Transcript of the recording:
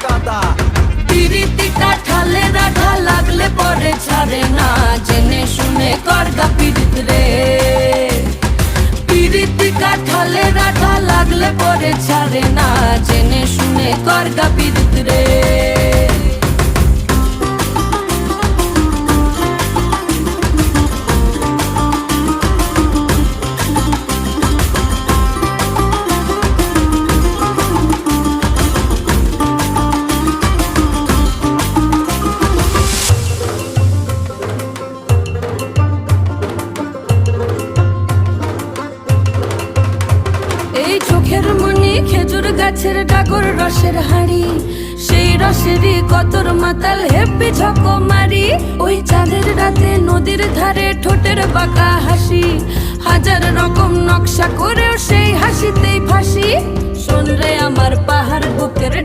গাদা। পিরিতি কাঠালে রাধা লাগলে পরে ছাড়ে না, জেনে শুনে করগা পিরিত রে। পিরিতি কাঠালে রাধা লাগলে পরে ছাড়ে না, জেনে শুনে করগা পিরিত রে। এই চোখের মনি খেজুর গাছের ডাগর রসের হাড়ি, সেই রসেরই কতর মাতাল হেপি ঝকো মারি। ওই চাঁদের রাতে নদীর ধারে ঠোঁটের বাঁকা হাসি, হাজার রকম নকশা করেও সেই হাসিতেই ফাঁসি। শোন রে আমার পাহাড় বুকের